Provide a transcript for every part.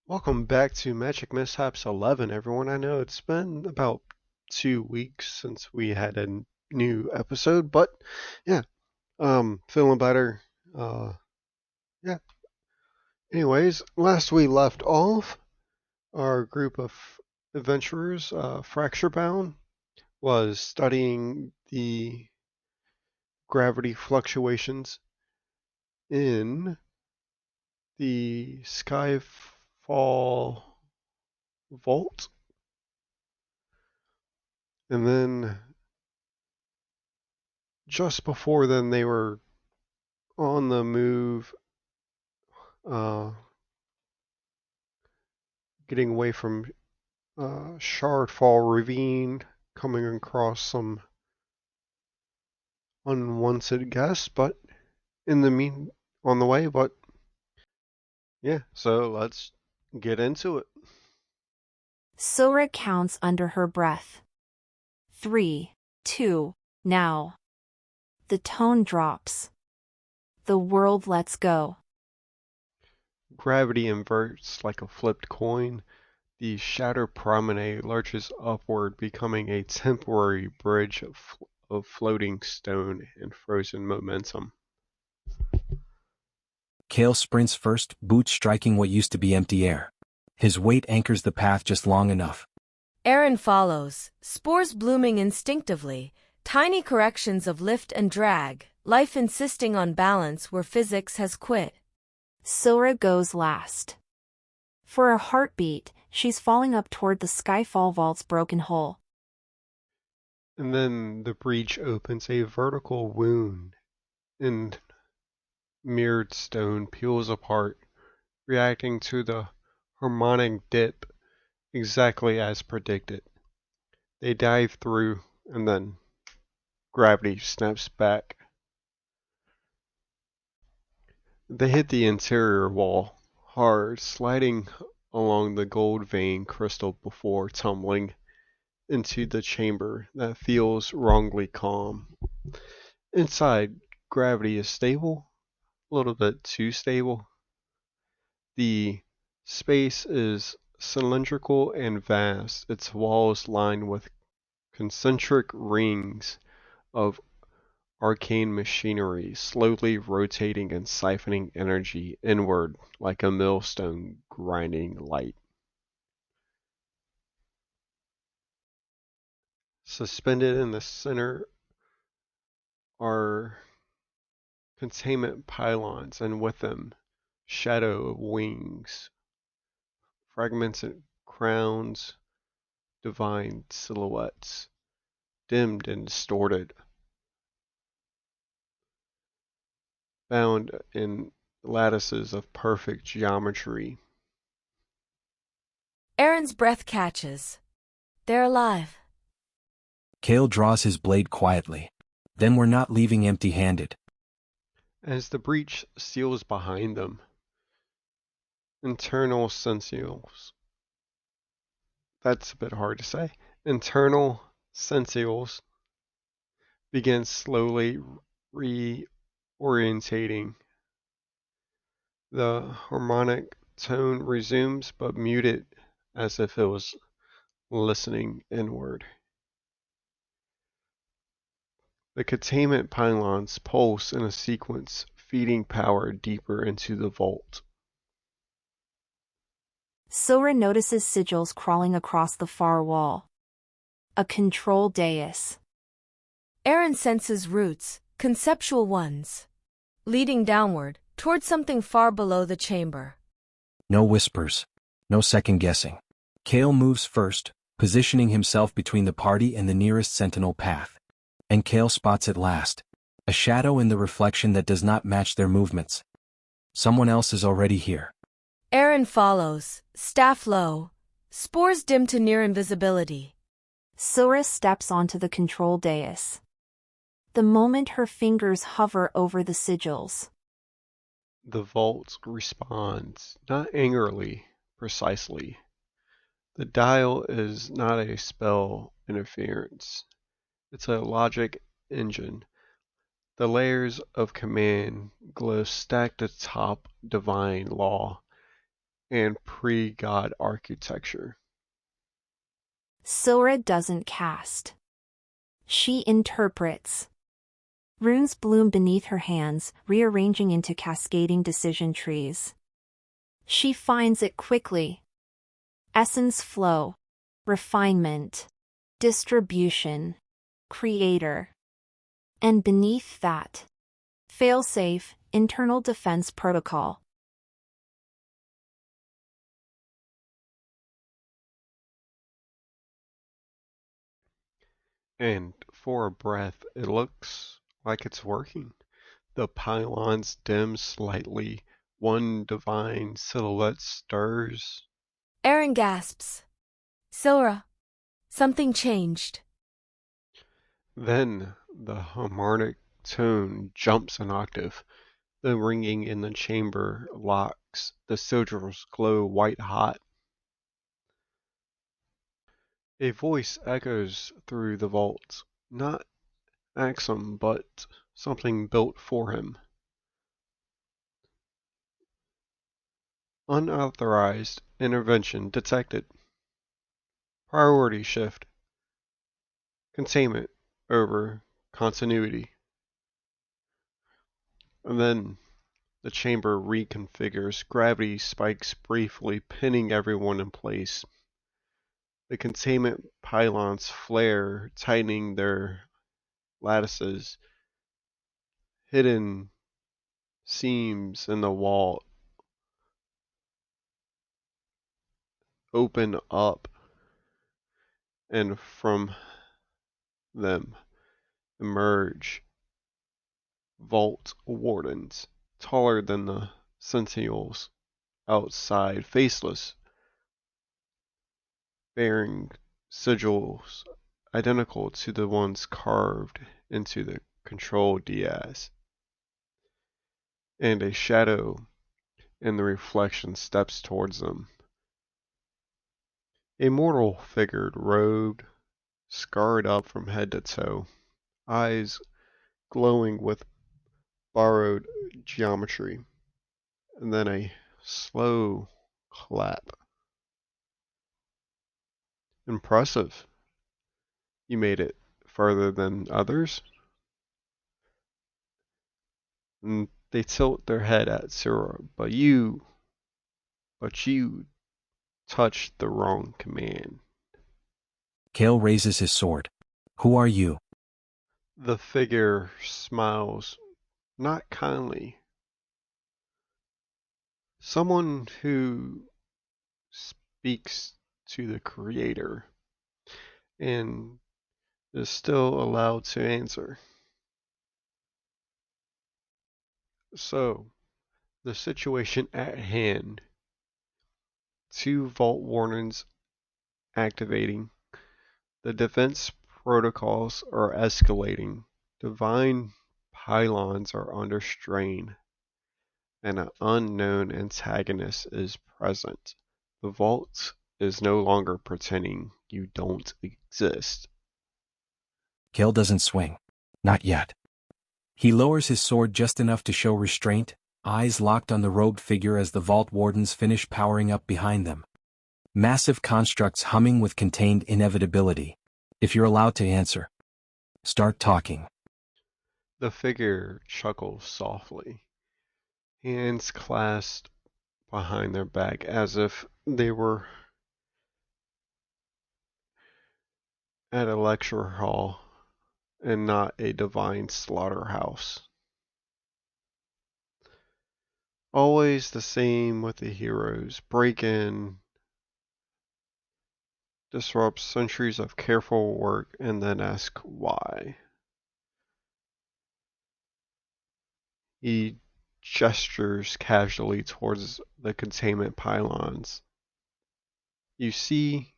Welcome back to Magic Mishaps 11, everyone. I know it's been about 2 weeks since we had a new episode, but yeah, feeling better. Yeah. Anyways, last we left off, our group of adventurers, Fracturebound, was studying the gravity fluctuations in the Skyfall Vault, and then just before then they were on the move, uh, getting away from Shardfall Ravine, coming across some unwanted guests, but in the mean on the way. But yeah, so let's get into it. Sora counts under her breath. 3, 2, now. The tone drops. The world lets go. Gravity inverts like a flipped coin. The Shatter Promenade lurches upward, becoming a temporary bridge of floating stone and frozen momentum. Kale sprints first, boots striking what used to be empty air. His weight anchors the path just long enough. Aaron follows, spores blooming instinctively, tiny corrections of lift and drag, life insisting on balance where physics has quit. Sora goes last. For a heartbeat, she's falling up toward the Skyfall Vault's broken hole. And then the breach opens a vertical wound, and mirrored stone peels apart, reacting to the harmonic dip exactly as predicted. They dive through, and then gravity snaps back. They hit the interior wall hard, sliding along the gold veined crystal before tumbling into the chamber that feels wrongly calm. Inside, gravity is stable, a little bit too stable. The space is cylindrical and vast, its walls lined with concentric rings of arcane machinery, slowly rotating and siphoning energy inward like a millstone grinding light. Suspended in the center are containment pylons, and with them, shadow wings, fragmented crowns, divine silhouettes, dimmed and distorted, bound in lattices of perfect geometry. Aaron's breath catches. They're alive. Kale draws his blade quietly. Then we're not leaving empty-handed. As the breach seals behind them, internal sentinels. That's a bit hard to say. Internal sentinels begin slowly reorientating. The harmonic tone resumes, but muted, as if it was listening inward. The containment pylons pulse in a sequence, feeding power deeper into the vault. Sora notices sigils crawling across the far wall. A control dais. Aaron senses roots, conceptual ones, leading downward, toward something far below the chamber. No whispers. No second-guessing. Kale moves first, positioning himself between the party and the nearest sentinel path. And Kale spots it last. A shadow in the reflection that does not match their movements. Someone else is already here. Aaron follows, staff low, spores dim to near invisibility. Sora steps onto the control dais. The moment her fingers hover over the sigils, The vault responds, not angrily, precisely. The dial is not a spell interference. It's a logic engine. The layers of command glow stacked atop divine law, and pre-god architecture. Sora doesn't cast. She interprets. Runes bloom beneath her hands, rearranging into cascading decision trees. She finds it quickly. Essence flow, refinement, distribution, creator. And beneath that, failsafe, internal defense protocol. And for a breath, it looks like it's working. The pylons dim slightly. One divine silhouette stirs. Aaron gasps. Sora, something changed. Then the harmonic tone jumps an octave. The ringing in the chamber locks. The sigils glow white hot. A voice echoes through the vault. Not Axum, but something built for him. Unauthorized intervention detected. Priority shift. Containment over continuity. And then the chamber reconfigures. Gravity spikes briefly, pinning everyone in place. The containment pylons flare, tightening their lattices. Hidden seams in the wall open up, and from them emerge vault wardens, taller than the sentinels outside, faceless, bearing sigils identical to the ones carved into the control dais. And a shadow in the reflection steps towards them. A mortal figure, robed, scarred up from head to toe, eyes glowing with borrowed geometry, and then a slow clap. Impressive. You made it further than others. And they tilt their head at Sora, but you touched the wrong command. Kale raises his sword. Who are you? The figure smiles, not kindly. Someone who speaks to the Creator and is still allowed to answer. So, the situation at hand. 2 vault wardens activating. The defense protocols are escalating. Divine pylons are under strain, and an unknown antagonist is present. The vault is no longer pretending you don't exist. Kale doesn't swing. Not yet. He lowers his sword just enough to show restraint, eyes locked on the robed figure as the vault wardens finish powering up behind them. Massive constructs humming with contained inevitability. If you're allowed to answer, start talking. The figure chuckles softly, hands clasped behind their back as if they were at a lecture hall and not a divine slaughterhouse. Always the same with the heroes. Break in, disrupt centuries of careful work, and then ask why. He gestures casually towards the containment pylons. You see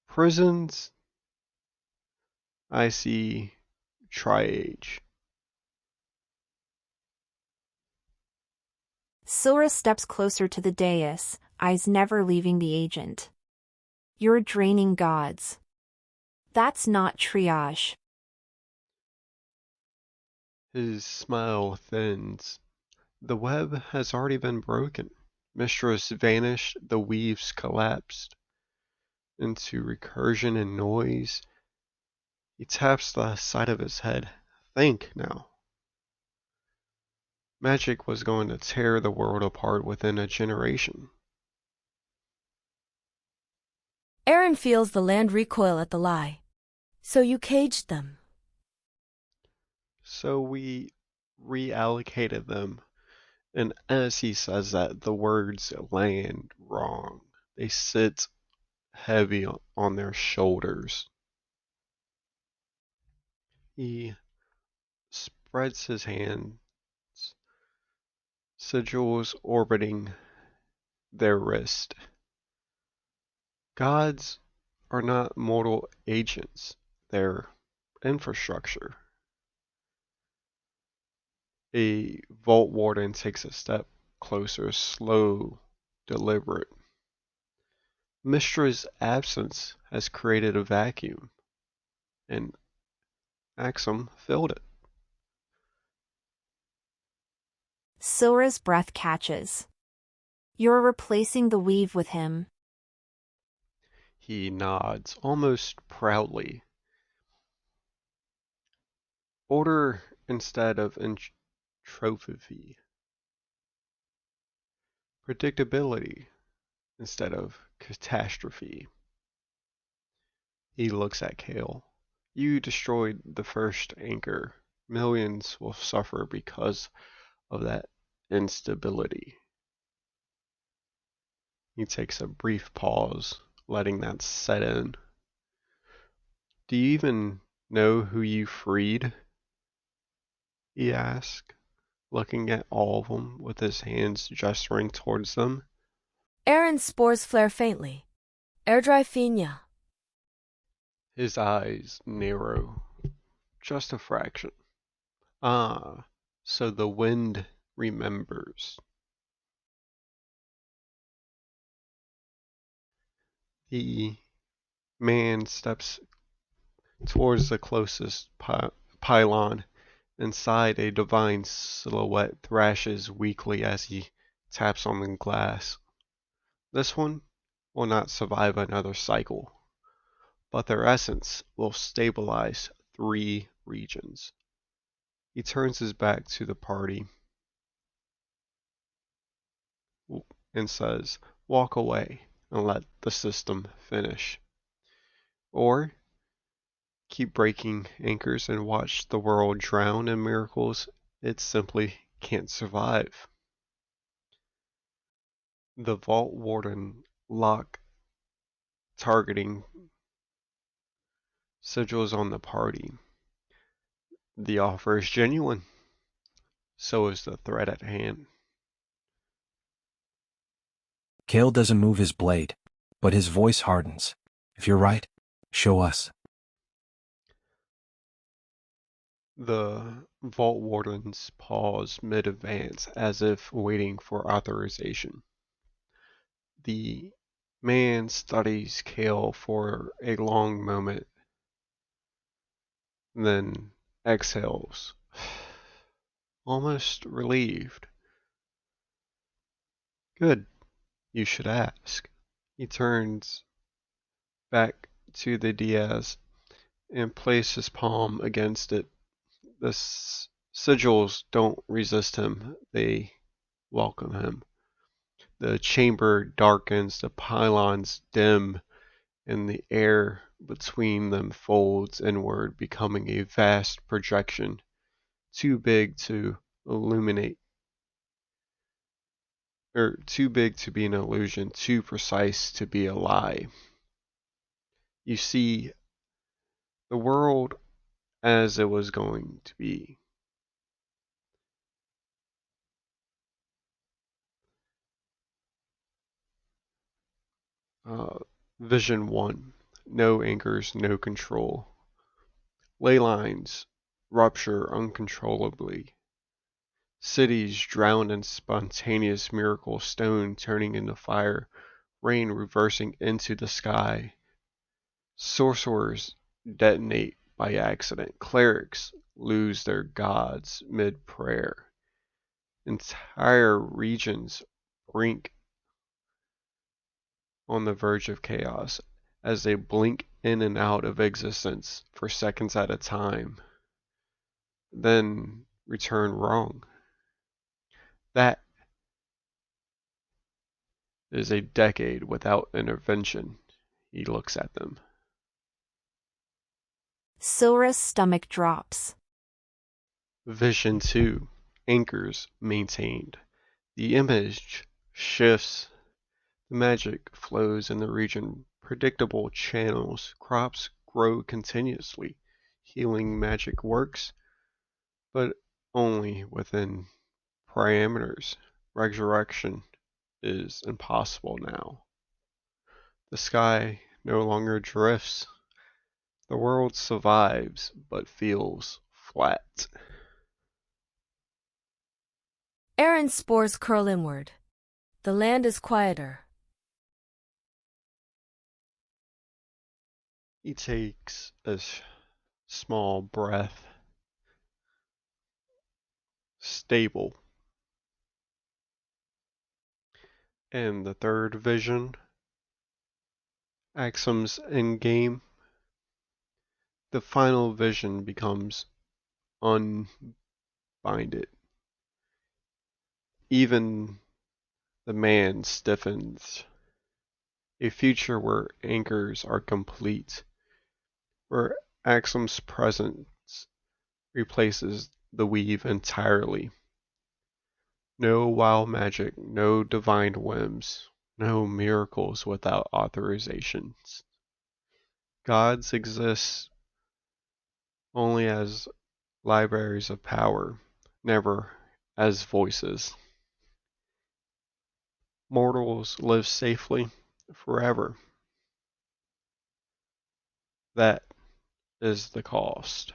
prisons. I see triage. Sora steps closer to the dais, eyes never leaving the agent. You're draining gods. That's not triage. His smile thins. The web has already been broken. Mistress vanished, the weaves collapsed into recursion and noise. He taps the side of his head. Think now. Magic was going to tear the world apart within a generation. Aaron feels the land recoil at the lie. So you caged them. So we reallocated them. And as he says that, the words land wrong. They sit heavy on their shoulders. He spreads his hands, sigils orbiting their wrist. Gods are not mortal agents, they're infrastructure. A vault warden takes a step closer, slow, deliberate. Mistra's absence has created a vacuum, and Axum filled it. Silra's breath catches. You're replacing the weave with him. He nods, almost proudly. Order instead of entropy. Predictability instead of catastrophe. He looks at Kale. You destroyed the first anchor. Millions will suffer because of that instability. He takes a brief pause, letting that set in. Do you even know who you freed? He asked, looking at all of them with his hands gesturing towards them. Aaron's spores flare faintly. Airdry Finya. His eyes narrow, just a fraction. Ah, so the wind remembers. The man steps towards the closest pylon. Inside, a divine silhouette thrashes weakly as he taps on the glass. This one will not survive another cycle, but their essence will stabilize 3 regions. He turns his back to the party and says, walk away and let the system finish. Or keep breaking anchors and watch the world drown in miracles it simply can't survive. The Vault Warden lock targeting sigils on the party. The offer is genuine. So is the threat at hand. Kale doesn't move his blade, but his voice hardens. If you're right, show us. The Vault Wardens pause mid-advance as if waiting for authorization. The man studies Kale for a long moment, then exhales, almost relieved. Good, you should ask. He turns back to the dais and places his palm against it. The sigils don't resist him, they welcome him. The chamber darkens, the pylons dim, and the air between them folds inward, becoming a vast projection, too big to illuminate, or too big to be an illusion, too precise to be a lie. You see the world as it was going to be. Vision 1. No anchors, no control. Ley lines rupture uncontrollably. Cities drowned in spontaneous miracle, stone turning into fire, rain reversing into the sky. Sorcerers detonate by accident. Clerics lose their gods mid-prayer. Entire regions brink on the verge of chaos as they blink in and out of existence for seconds at a time, then return wrong. That is a decade without intervention. He looks at them. Sora's stomach drops. Vision 2. Anchors maintained. The image shifts. The magic flows in the region. Predictable channels. Crops grow continuously. Healing magic works, but only within parameters. Resurrection is impossible now. The sky no longer drifts. The world survives, but feels flat. Aaron's spores curl inward. The land is quieter. He takes a small breath. Stable. And the third vision, Axum's endgame. The final vision becomes unbinded. Even the man stiffens. A future where anchors are complete, where Axum's presence replaces the weave entirely. No wild magic, no divine whims, no miracles without authorizations. Gods exist only as libraries of power, never as voices. Mortals live safely forever. That is the cost.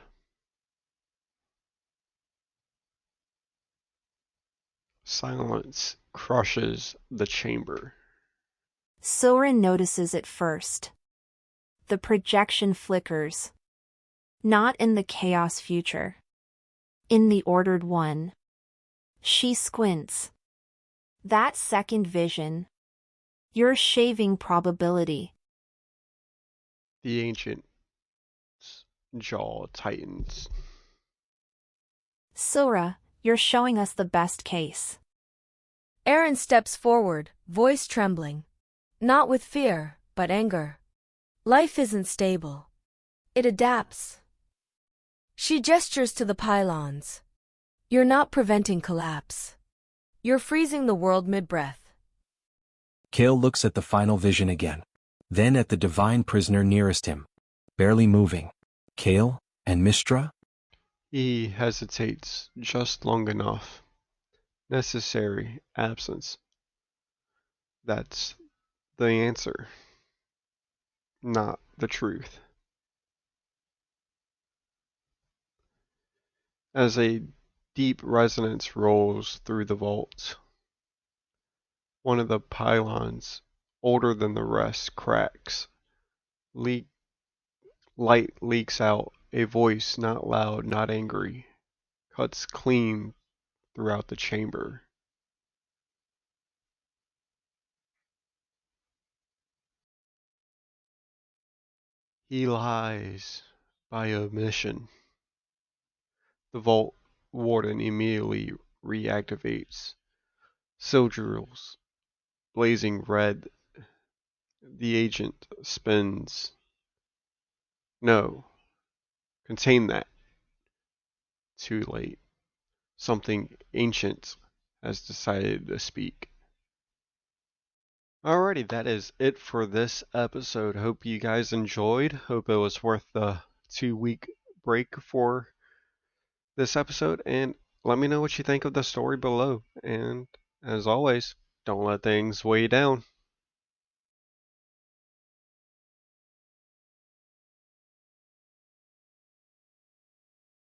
Silence crushes the chamber. Sora notices it first. The projection flickers. Not in the chaos future. In the ordered one. She squints. That second vision. Your shaving probability. The ancient's jaw tightens. Sora, you're showing us the best case. Aaron steps forward, voice trembling. Not with fear, but anger. Life isn't stable. It adapts. She gestures to the pylons. You're not preventing collapse. You're freezing the world mid-breath. Kale looks at the final vision again. Then at the divine prisoner nearest him. Barely moving. Kale and Mistra? He hesitates just long enough. Necessary absence. That's the answer, not the truth. As a deep resonance rolls through the vault, one of the pylons, older than the rest, cracks. Light leaks out, a voice not loud, not angry, cuts clean throughout the chamber. He lies by omission. The vault warden immediately reactivates. Sigils blazing red. The agent spins. No. Contain that. Too late. Something ancient has decided to speak. Alrighty, that is it for this episode. Hope you guys enjoyed. Hope it was worth the 2-week break for this episode. And let me know what you think of the story below. And as always, don't let things weigh you down.